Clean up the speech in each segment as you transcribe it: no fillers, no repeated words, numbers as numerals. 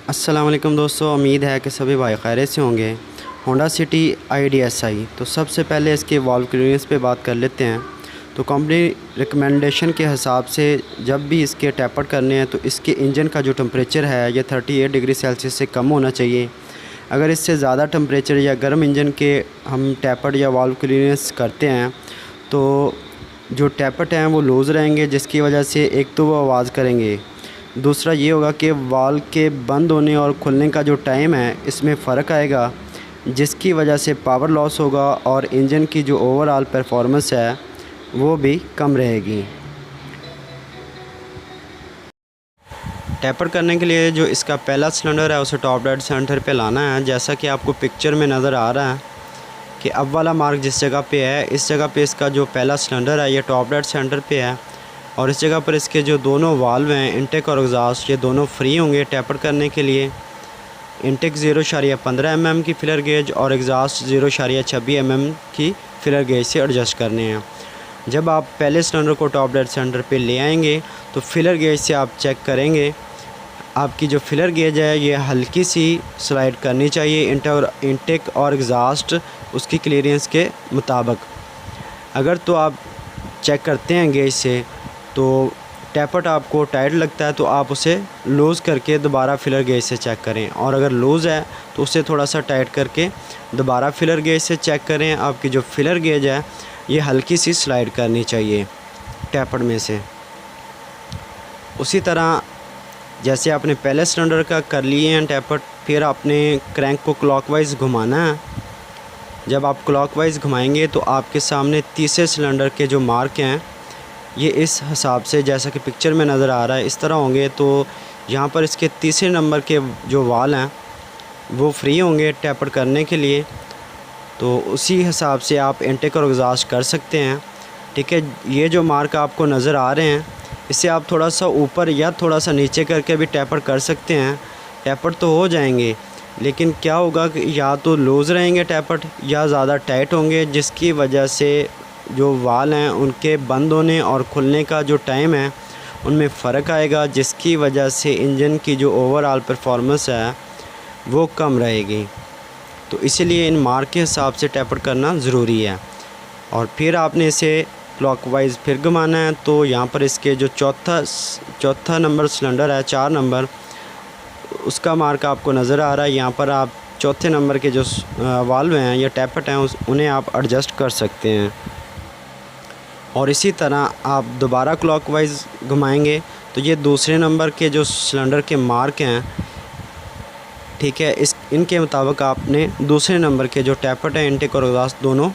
अस्सलाम वालेकुम दोस्तों, उम्मीद है कि सभी भाई खैरियत से होंगे। होंडा सिटी IDSI, तो सबसे पहले इसके वाल्व क्लियरेंस पे बात कर लेते हैं। तो कंपनी रिकमेंडेशन के हिसाब से जब भी इसके टैपर्ड करने हैं तो इसके इंजन का जो टेम्परेचर है ये 38 डिग्री सेल्सियस से कम होना चाहिए। अगर इससे ज़्यादा टेम्परेचर या गर्म इंजन के हम टैपर्ड या वाल्व क्लियरेंस करते हैं तो जो टैपर्ड हैं वो लूज़ रहेंगे, जिसकी वजह से एक तो वो आवाज़ करेंगे, दूसरा ये होगा कि वाल्व के बंद होने और खुलने का जो टाइम है इसमें फ़र्क आएगा, जिसकी वजह से पावर लॉस होगा और इंजन की जो ओवरऑल परफॉर्मेंस है वो भी कम रहेगी। टैपर करने के लिए जो इसका पहला सिलेंडर है उसे टॉप डेड सेंटर पे लाना है। जैसा कि आपको पिक्चर में नज़र आ रहा है कि अब वाला मार्क जिस जगह पे है, इस जगह पे इसका जो पहला सिलेंडर है ये टॉप डेड सेंटर पे है और इस जगह पर इसके जो दोनों वाल्व हैं, इनटेक और एग्जॉस्ट, ये दोनों फ्री होंगे टैपर करने के लिए। इनटेक 0.15 mm की फिलर गेज और एग्जॉस्ट 0.26 mm की फिलर गेज से एडजस्ट करने हैं। जब आप पहले सिलेंडर को टॉप डेड सेंटर पे ले आएंगे तो फिलर गेज से आप चेक करेंगे, आपकी जो फिलर गेज है ये हल्की सी स्लाइड करनी चाहिए इनटेक और एग्जॉस्ट उसकी क्लियरेंस के मुताबिक। अगर तो आप चेक करते हैं गेज से तो टैपर्ड आपको टाइट लगता है तो आप उसे लूज़ करके दोबारा फिलर गेज से चेक करें, और अगर लूज़ है तो उसे थोड़ा सा टाइट करके दोबारा फिलर गेज से चेक करें। आपकी जो फिलर गेज है ये हल्की सी स्लाइड करनी चाहिए टैपर्ड में से। उसी तरह जैसे आपने पहले सिलेंडर का कर लिए हैं टैपर्ड, फिर आपने क्रैंक को क्लॉकवाइज घुमाना है। जब आप क्लॉकवाइज घुमाएंगे तो आपके सामने तीसरे सिलेंडर के जो मार्क हैं ये इस हिसाब से, जैसा कि पिक्चर में नज़र आ रहा है, इस तरह होंगे। तो यहाँ पर इसके तीसरे नंबर के जो वाल हैं वो फ्री होंगे टैपर्ड करने के लिए। तो उसी हिसाब से आप इनटेक और एग्जॉस्ट कर सकते हैं। ठीक है, ये जो मार्क आपको नज़र आ रहे हैं इससे आप थोड़ा सा ऊपर या थोड़ा सा नीचे करके भी टैपर्ड कर सकते हैं। टैपर्ड तो हो जाएंगे, लेकिन क्या होगा कि या तो लूज़ रहेंगे टैपर्ड या ज़्यादा टाइट होंगे, जिसकी वजह से जो वाल हैं उनके बंद होने और खुलने का जो टाइम है उनमें फ़र्क आएगा, जिसकी वजह से इंजन की जो ओवरऑल परफॉर्मेंस है वो कम रहेगी। तो इसलिए इन मार्क के हिसाब से टैपर्ड करना ज़रूरी है। और फिर आपने इसे क्लॉकवाइज फिर घुमाना है। तो यहाँ पर इसके जो चौथा नंबर सिलेंडर है, 4 नंबर, उसका मार्क आपको नज़र आ रहा है। यहाँ पर आप चौथे नंबर के जो वाल्व हैं या टैपर्ड हैं उन्हें आप एडजस्ट कर सकते हैं। और इसी तरह आप दोबारा क्लॉकवाइज घुमाएंगे तो ये दूसरे नंबर के जो सिलेंडर के मार्क हैं, ठीक है, इनके मुताबिक आपने दूसरे नंबर के जो टैपर्ड है, इनटेक और एग्जॉस्ट दोनों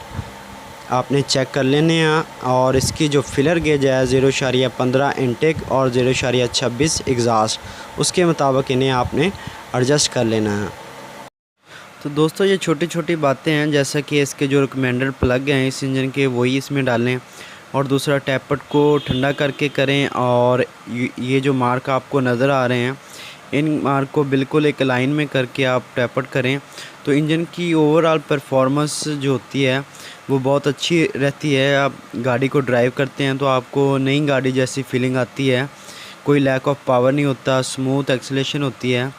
आपने चेक कर लेने हैं। और इसकी जो फिलर गेज है 0.15 इनटेक और 0.26 एग्जॉस्ट, उसके मुताबिक इन्हें आपने एडजस्ट कर लेना है। तो दोस्तों ये छोटी छोटी बातें हैं, जैसा कि इसके जो रिकमेंडेड प्लग हैं इस इंजन के वही इसमें डालें, और दूसरा टैपर्ड को ठंडा करके करें। और ये जो मार्क आपको नज़र आ रहे हैं इन मार्क को बिल्कुल एक लाइन में करके आप टैपर्ड करें तो इंजन की ओवरऑल परफॉर्मेंस जो होती है वो बहुत अच्छी रहती है। आप गाड़ी को ड्राइव करते हैं तो आपको नई गाड़ी जैसी फीलिंग आती है, कोई लैक ऑफ पावर नहीं होता, स्मूथ एक्सेलेरेशन होती है,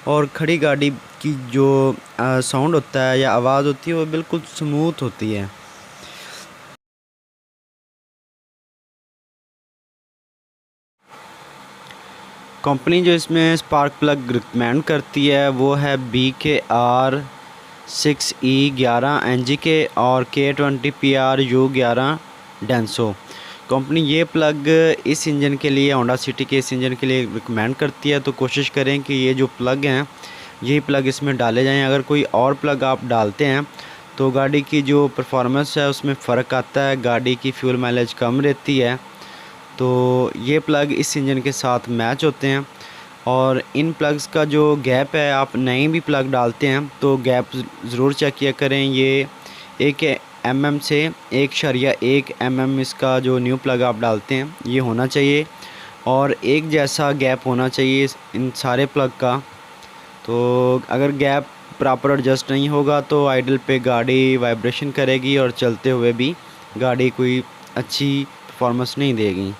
और खड़ी गाड़ी की जो साउंड होता है या आवाज़ होती है वो बिल्कुल स्मूथ होती है। कंपनी जो इसमें स्पार्क प्लग रिकमेंड करती है वो है BKR6E11NGK और K20PRU11 डेंसो। कंपनी ये प्लग इस इंजन के लिए, होंडा सिटी के इस इंजन के लिए रिकमेंड करती है। तो कोशिश करें कि ये जो प्लग हैं यही प्लग इसमें डाले जाएं। अगर कोई और प्लग आप डालते हैं तो गाड़ी की जो परफॉर्मेंस है उसमें फ़र्क आता है, गाड़ी की फ्यूल माइलेज कम रहती है। तो ये प्लग इस इंजन के साथ मैच होते हैं। और इन प्लग्स का जो गैप है, आप नए भी प्लग डालते हैं तो गैप ज़रूर चेक किया करें। ये 1 mm से 1.1 mm इसका जो न्यू प्लग आप डालते हैं ये होना चाहिए, और एक जैसा गैप होना चाहिए इन सारे प्लग का। तो अगर गैप प्रॉपर एडजस्ट नहीं होगा तो आइडल पे गाड़ी वाइब्रेशन करेगी और चलते हुए भी गाड़ी कोई अच्छी परफॉर्मेंस नहीं देगी।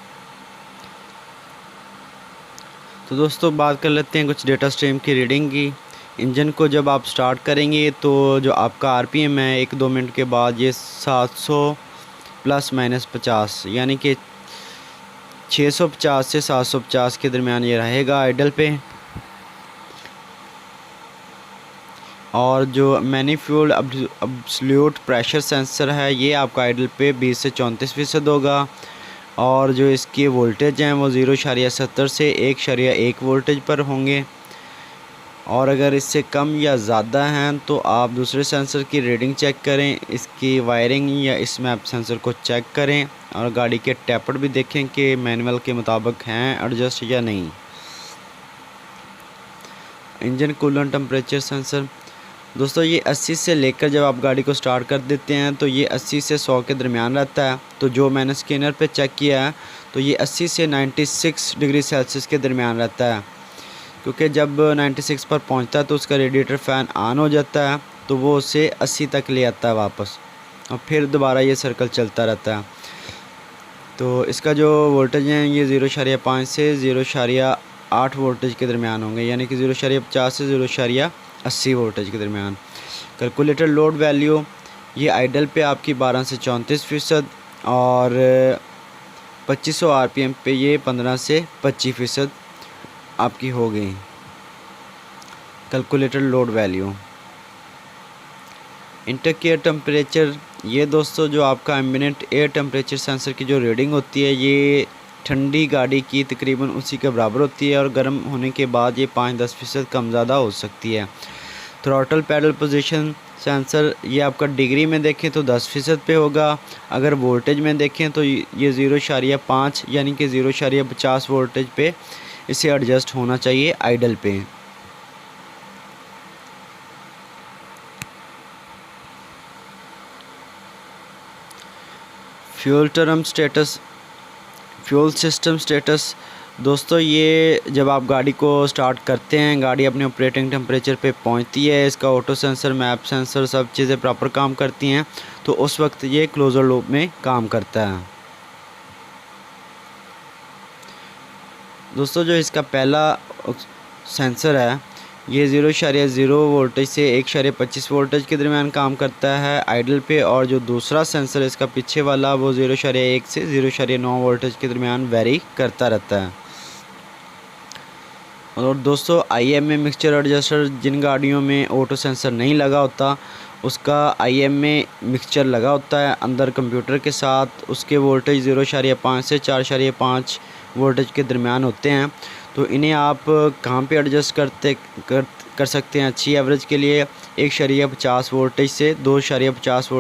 तो तो दोस्तों बात कर लेते हैं कुछ डेटा स्ट्रीम की रीडिंग की। इंजन को जब आप स्टार्ट करेंगे तो जो आपका आरपीएम है 1-2 मिनट के बाद ये 700 ± 50 यानी कि 650 से 750 के दरमियान ये रहेगा आइडल पे। और जो मैनीफ्यूल अब्सोल्यूट प्रेशर सेंसर है ये आपका आइडल पे 20 से 34% होगा। और जो इसकी वोल्टेज हैं वो 0.70 से 1.1 वोल्टेज पर होंगे। और अगर इससे कम या ज़्यादा हैं तो आप दूसरे सेंसर की रीडिंग चेक करें, इसकी वायरिंग या इस मैप सेंसर को चेक करें और गाड़ी के टैपर भी देखें कि मैनुअल के मुताबिक हैं एडजस्ट या नहीं। इंजन कूलेंट टेम्परेचर सेंसर दोस्तों ये 80 से लेकर जब आप गाड़ी को स्टार्ट कर देते हैं तो ये 80 से 100 के दरमियान रहता है। तो जो मैंने स्कैनर पे चेक किया है तो ये 80 से 96 डिग्री सेल्सियस के दरमियान रहता है, क्योंकि जब 96 पर पहुंचता है तो उसका रेडिएटर फ़ैन ऑन हो जाता है तो वो उसे 80 तक ले आता है वापस, और फिर दोबारा ये सर्कल चलता रहता है। तो इसका जो वोल्टेज है ये 0.5 से 0.8 वोल्टेज के दरमियान होंगे, यानी कि 0.50 से 0.80 वोल्टेज के दरमियान। कैलकुलेटर लोड वैल्यू ये आइडल पे आपकी 12 से 34% और 2500 आरपीएम पे ये 15 से 25% आपकी हो गई कैलकुलेटर लोड वैल्यू। इंटरकेयर टेम्परेचर ये दोस्तों जो आपका एम्बिएंट एयर टेम्परेचर सेंसर की जो रीडिंग होती है ये ठंडी गाड़ी की तकरीबन उसी के बराबर होती है और गर्म होने के बाद ये 5-10% कम ज़्यादा हो सकती है। थ्रॉटल पैडल पोजीशन सेंसर ये आपका डिग्री में देखें तो 10% पे होगा, अगर वोल्टेज में देखें तो ये 0.5 यानी कि 0.50 वोल्टेज पे इसे एडजस्ट होना चाहिए आइडल पे। Fuel term status fuel system status दोस्तों ये जब आप गाड़ी को स्टार्ट करते हैं, गाड़ी अपने ऑपरेटिंग टेम्परेचर पे पहुंचती है, इसका ऑटो सेंसर मैप सेंसर सब चीज़ें प्रॉपर काम करती हैं तो उस वक्त ये क्लोज़र लूप में काम करता है। दोस्तों जो इसका पहला सेंसर है ये 0.0 वोल्टेज से 1.25 वोल्टेज के दरमियान काम करता है आइडल पे, और जो दूसरा सेंसर इसका पीछे वाला वो 0.1 से 0.9 वोल्टेज के दरमियान वेरी करता रहता है। और दोस्तों IMA मिक्सचर एडजस्टर जिन गाड़ियों में ऑटो सेंसर नहीं लगा होता उसका IMA मिक्सचर लगा होता है अंदर कंप्यूटर के साथ, उसके वोल्टेज 0.5 से 4.5 वोल्टेज के दरमियान होते हैं। तो इन्हें आप कहाँ पे एडजस्ट कर सकते हैं अच्छी एवरेज के लिए 1.50 वोल्टेज से 2.50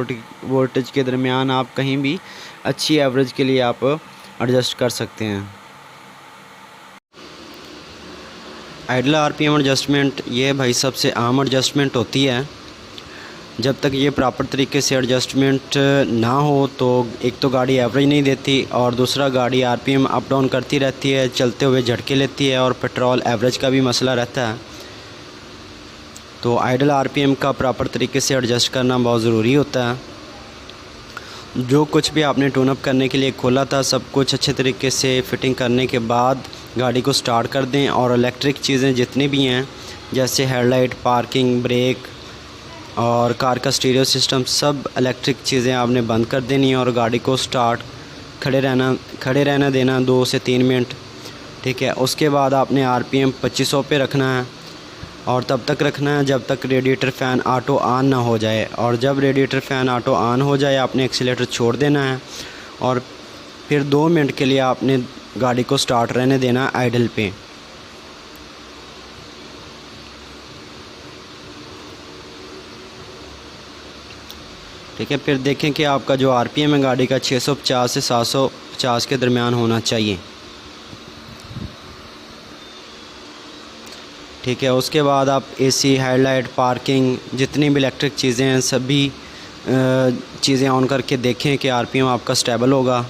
वोल्टेज के दरमियान आप कहीं भी अच्छी एवरेज के लिए आप एडजस्ट कर सकते हैं। आइडल आरपीएम एडजस्टमेंट ये भाई सबसे आम एडजस्टमेंट होती है। जब तक ये प्रॉपर तरीके से एडजस्टमेंट ना हो तो एक तो गाड़ी एवरेज नहीं देती और दूसरा गाड़ी आरपीएम अप डाउन करती रहती है, चलते हुए झटके लेती है और पेट्रोल एवरेज का भी मसला रहता है। तो आइडल आरपीएम का प्रॉपर तरीके से एडजस्ट करना बहुत ज़रूरी होता है। जो कुछ भी आपने टून अप करने के लिए खोला था सब कुछ अच्छे तरीके से फिटिंग करने के बाद गाड़ी को स्टार्ट कर दें, और इलेक्ट्रिक चीज़ें जितनी भी हैं जैसे हेडलाइट, पार्किंग, ब्रेक और कार का स्टीरियो सिस्टम सब इलेक्ट्रिक चीज़ें आपने बंद कर देनी है और गाड़ी को स्टार्ट खड़े रहना देना 2 से 3 मिनट, ठीक है। उसके बाद आपने आरपीएम 2500 पे रखना है और तब तक रखना है जब तक रेडिएटर फ़ैन ऑटो ऑन ना हो जाए, और जब रेडिएटर फ़ैन ऑटो ऑन हो जाए आपने एक्सीलेटर छोड़ देना है और फिर 2 मिनट के लिए आपने गाड़ी को स्टार्ट रहने देना आइडल पे। ठीक है, फिर देखें कि आपका जो आरपीएम है गाड़ी का 650 से 750 के दरमियान होना चाहिए, ठीक है। उसके बाद आप एसी, हेडलाइट, पार्किंग जितनी भी इलेक्ट्रिक चीज़ें हैं सभी चीज़ें ऑन करके देखें कि आरपीएम आपका स्टेबल होगा,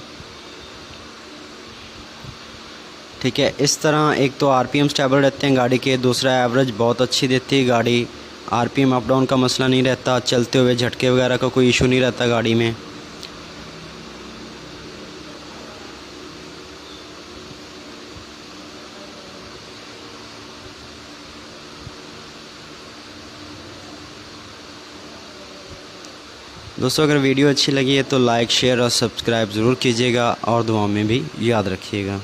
ठीक है। इस तरह एक तो आरपीएम स्टेबल रहते हैं गाड़ी के, दूसरा एवरेज बहुत अच्छी देती है गाड़ी, आरपीएम अप डाउन का मसला नहीं रहता, चलते हुए झटके वगैरह का कोई इशू नहीं रहता गाड़ी में। दोस्तों अगर वीडियो अच्छी लगी है तो लाइक शेयर और सब्सक्राइब ज़रूर कीजिएगा और दुआ में भी याद रखिएगा।